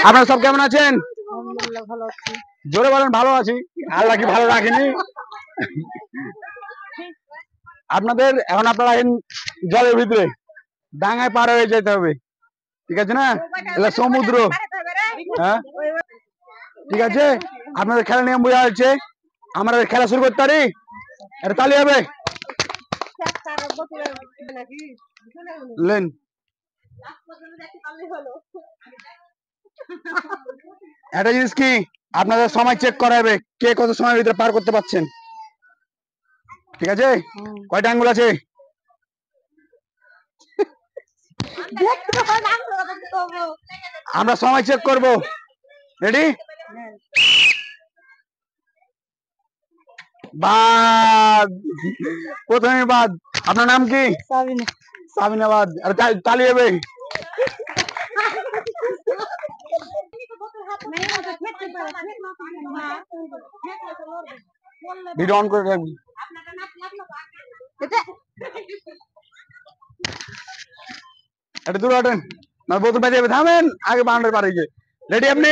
আপনারা সব কেমন আছেন? আলহামদুলিল্লাহ ভালো আছি। জোরে বলেন ভালো আছি। আল্লাহ কি ভালো রাখেনি? আপনাদের এখন আপনারা জলের ভিতরে ডাঙায় পার হয়ে যেতে হবে, ঠিক আছে না? এটা সমুদ্র। হ্যাঁ ঠিক আছে, আপনাদের খেলা নিয়ম বোঝা যাচ্ছে। আমরা খেলা শুরু করতে পারি? এটা তালি হবে। লেন একটা জিনিস কি, আপনাদের সময় চেক করা হবে কে কত সময়ের ভিতরে পার করতে পারছেন, ঠিক আছে? কয়টা আঙ্গুল আছে? আমরা সময় চেক করব। রেডি? বাদ, প্রথমে বাদ। আপনার নাম কি? সাবিনা। সাবিনা বাদ। আর তালি হবে। ভিডিও অন করে রাখবি। এটা দূরে ওঠেন না, বোতল বাজে যাবে। থামেন, আগে বাউন্ডারি পার হয়ে। রেডি আপনি?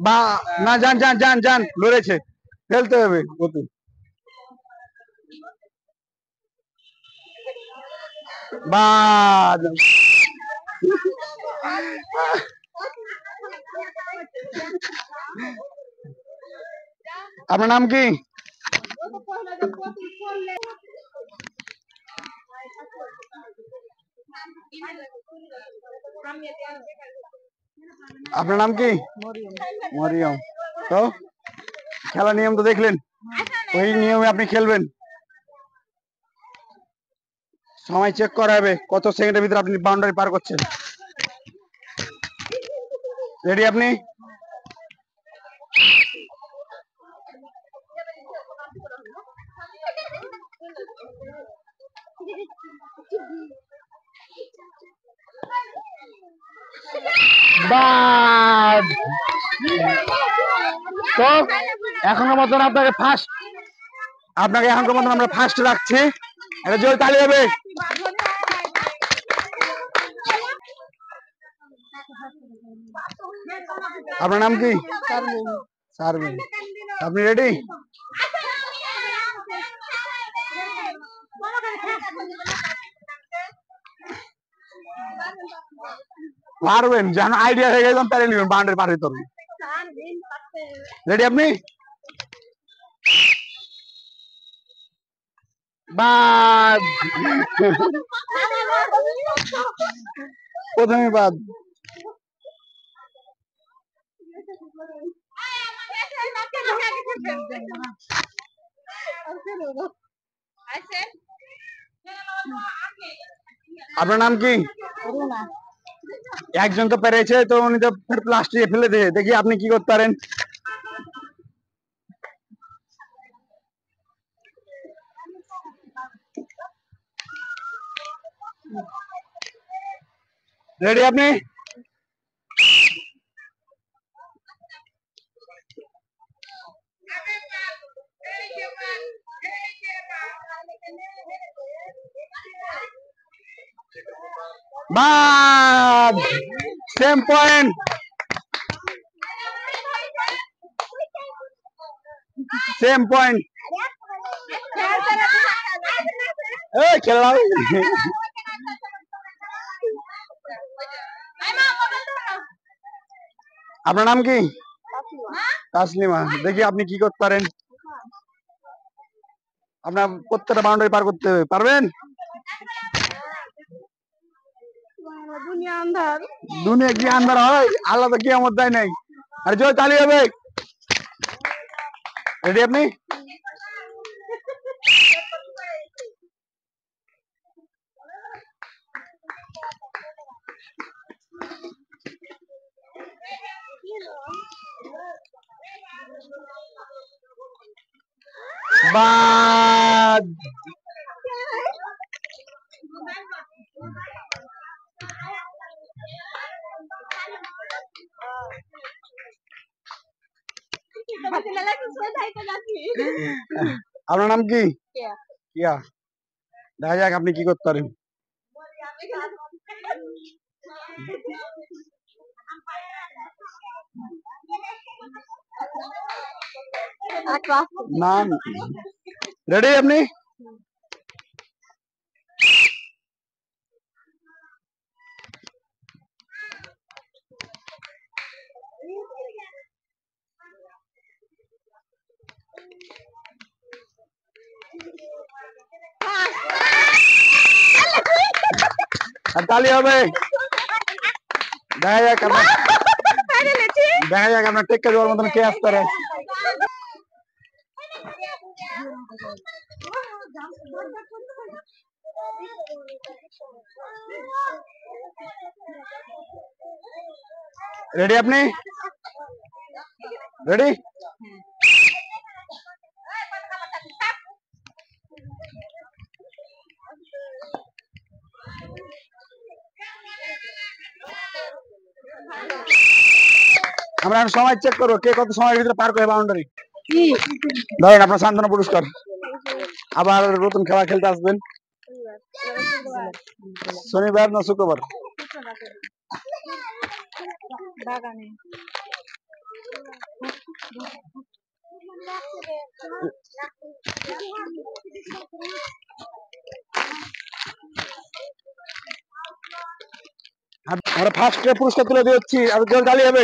বা না, যান যান যান যান, লড়েছে, ফেলতে হবে বোতল। বাদ। আপনার নাম কি? আপনার নাম কি? মরিয়ম। তো খেলার নিয়ম তো দেখলেন, ওই নিয়মে আপনি খেলবেন। সময় চেক করা হবে কত সেকেন্ডের ভিতরে আপনি বাউন্ডারি পার করছেন। রেডি আপনি? বাদ। তো এখনকার মতন আপনাকে এখনকার মতন আমরা ফার্স্ট রাখছি। এটা জোরে তালি হবে। আপনার নাম কি? শারমিন। আপনি রেডি? পারবেন, যেন আইডিয়া হয়ে গেছে তাহলে নেবেন বাউন্ডারি পার হইতে হবে। রেডি আপনি? বাদ। প্রথমে বাদ। আপনার নাম কি? একজন তো পেরেছে, তো উনি তো প্লাস্টিকে ফেলে দিয়ে, দেখি আপনি কি করতে পারেন। রেডি আপনি? বাদ। Same point. Same point. এই খেলা। আপনার নাম কি? তাসলিমা। দেখি আপনি কি করতে পারেন। আপনার প্রত্যেকটা বাউন্ডারি পার করতে পারবেন? দুনিয়া কি আন্ধার হয়? আল্লাহ তো কিয়ামত দেয় নাই। আরে জয় তালি হবে। রেডি আপনি? বাদ। আপনার নাম কি? কিয়া। দেখা যাক আপনি কি করতে পারেন। না রেডি আপনি আর তালি হবে দেখা যাক আপনার টেক্কা দেওয়ার মতন কে আসতে পারে রেডি আপনি রেডি আমরা সময় চেক করবো কে কত সময়ের ভিতরে পার করে বাউন্ডারি ধরেন আপনার সান্ত্বনা পুরস্কার আবার নতুন খেলা খেলতে আসবেন শনিবার না শুক্রবার আমরা ফার্স্ট পুরস্কার তুলে দিচ্ছি আর জল ঢালি হবে